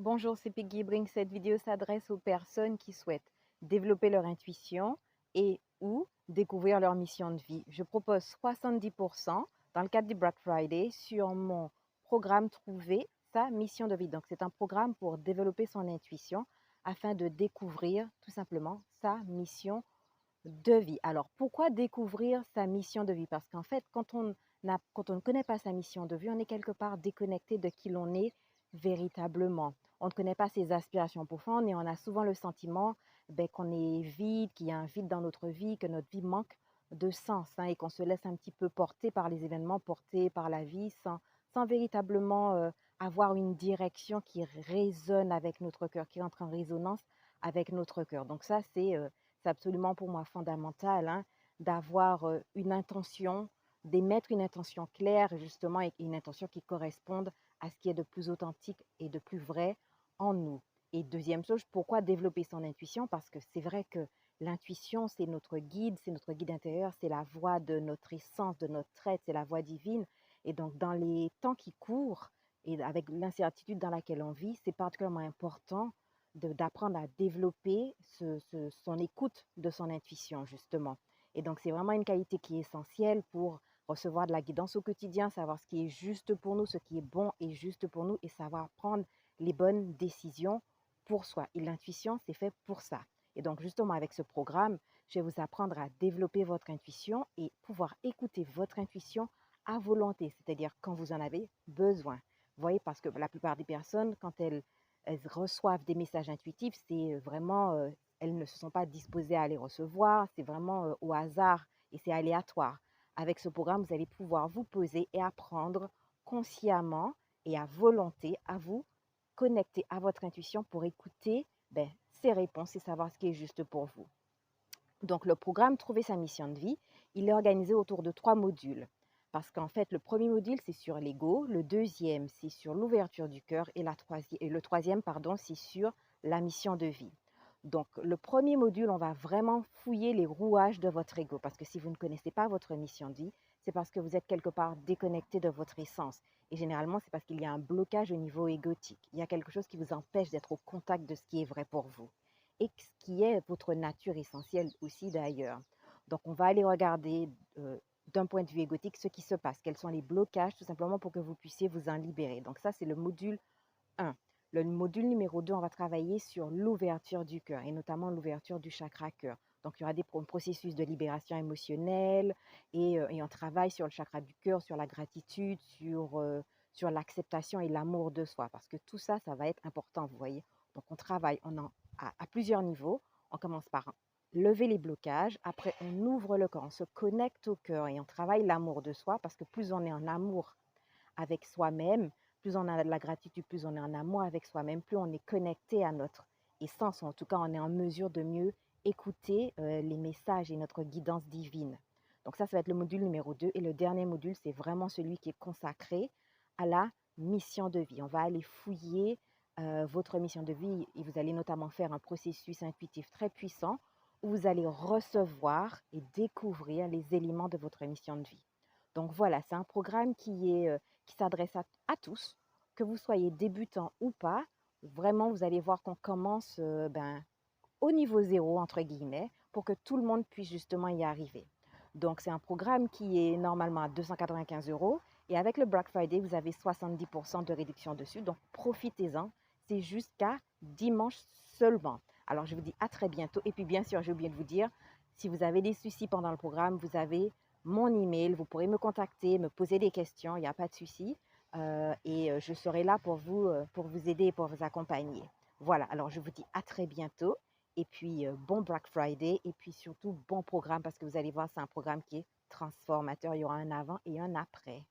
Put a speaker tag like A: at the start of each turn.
A: Bonjour, c'est Peggy Bring. Cette vidéo s'adresse aux personnes qui souhaitent développer leur intuition et ou découvrir leur mission de vie. Je propose 70% dans le cadre du Black Friday sur mon programme Trouver sa mission de vie. Donc, c'est un programme pour développer son intuition afin de découvrir tout simplement sa mission de vie. Alors, pourquoi découvrir sa mission de vie? Parce qu'en fait, quand on ne connaît pas sa mission de vie, on est quelque part déconnecté de qui l'on est véritablement. On ne connaît pas ses aspirations profondes et on a souvent le sentiment qu'on est vide, qu'il y a un vide dans notre vie, que notre vie manque de sens, hein, et qu'on se laisse un petit peu porter par les événements, porter par la vie sans véritablement avoir une direction qui résonne avec notre cœur, qui entre en résonance avec notre cœur. Donc ça, c'est absolument pour moi fondamental, hein, d'avoir une intention, d'émettre une intention claire justement et une intention qui corresponde à ce qui est de plus authentique et de plus vrai en nous. Et deuxième chose, pourquoi développer son intuition? Parce que c'est vrai que l'intuition, c'est notre guide intérieur, c'est la voix de notre essence, de notre être, c'est la voix divine. Et donc, dans les temps qui courent et avec l'incertitude dans laquelle on vit, c'est particulièrement important d'apprendre à développer son écoute de son intuition, justement. Et donc, c'est vraiment une qualité qui est essentielle pour recevoir de la guidance au quotidien, savoir ce qui est juste pour nous, ce qui est bon et juste pour nous, et savoir prendre les bonnes décisions pour soi. Et l'intuition, c'est fait pour ça. Et donc, justement, avec ce programme, je vais vous apprendre à développer votre intuition et pouvoir écouter votre intuition à volonté, c'est-à-dire quand vous en avez besoin. Vous voyez, parce que la plupart des personnes, quand elles reçoivent des messages intuitifs, c'est vraiment, elles ne se sont pas disposées à les recevoir, c'est vraiment au hasard et c'est aléatoire. Avec ce programme, vous allez pouvoir vous poser et apprendre consciemment et à volonté à vous connecter à votre intuition pour écouter ces réponses et savoir ce qui est juste pour vous. Donc, le programme Trouver sa mission de vie, il est organisé autour de 3 modules. Parce qu'en fait, le premier module, c'est sur l'ego, le deuxième, c'est sur l'ouverture du cœur et le troisième, pardon, c'est sur la mission de vie. Donc, le premier module, on va vraiment fouiller les rouages de votre ego. Parce que si vous ne connaissez pas votre mission de vie, c'est parce que vous êtes quelque part déconnecté de votre essence. Et généralement, c'est parce qu'il y a un blocage au niveau égotique. Il y a quelque chose qui vous empêche d'être au contact de ce qui est vrai pour vous et ce qui est votre nature essentielle aussi d'ailleurs. Donc, on va aller regarder d'un point de vue égotique ce qui se passe, quels sont les blocages, tout simplement pour que vous puissiez vous en libérer. Donc, ça, c'est le module 1. Le module numéro 2, on va travailler sur l'ouverture du cœur et notamment l'ouverture du chakra cœur. Donc, il y aura des processus de libération émotionnelle et on travaille sur le chakra du cœur, sur la gratitude, sur l'acceptation et l'amour de soi. Parce que tout ça, ça va être important, vous voyez. Donc, on travaille à plusieurs niveaux. On commence par lever les blocages. Après, on ouvre le cœur, on se connecte au cœur et on travaille l'amour de soi parce que plus on est en amour avec soi-même, plus on a de la gratitude, plus on est en amour avec soi-même, plus on est connecté à notre essence, ou en tout cas on est en mesure de mieux écouter les messages et notre guidance divine. Donc ça va être le module numéro 2. Et le dernier module, c'est vraiment celui qui est consacré à la mission de vie. On va aller fouiller votre mission de vie et vous allez notamment faire un processus intuitif très puissant où vous allez recevoir et découvrir les éléments de votre mission de vie. Donc voilà, c'est un programme qui s'adresse à tous, que vous soyez débutant ou pas. Vraiment, vous allez voir qu'on commence au niveau zéro, entre guillemets, pour que tout le monde puisse justement y arriver. Donc, c'est un programme qui est normalement à 295 euros. Et avec le Black Friday, vous avez 70% de réduction dessus. Donc, profitez-en. C'est jusqu'à dimanche seulement. Alors, je vous dis à très bientôt. Et puis, bien sûr, j'ai oublié de vous dire, si vous avez des soucis pendant le programme, vous avez mon email. Vous pourrez me contacter, me poser des questions. Il n'y a pas de souci. Je serai là pour vous aider et pour vous accompagner. Voilà, alors je vous dis à très bientôt. Et puis, bon Black Friday. Et puis surtout, bon programme parce que vous allez voir, c'est un programme qui est transformateur. Il y aura un avant et un après.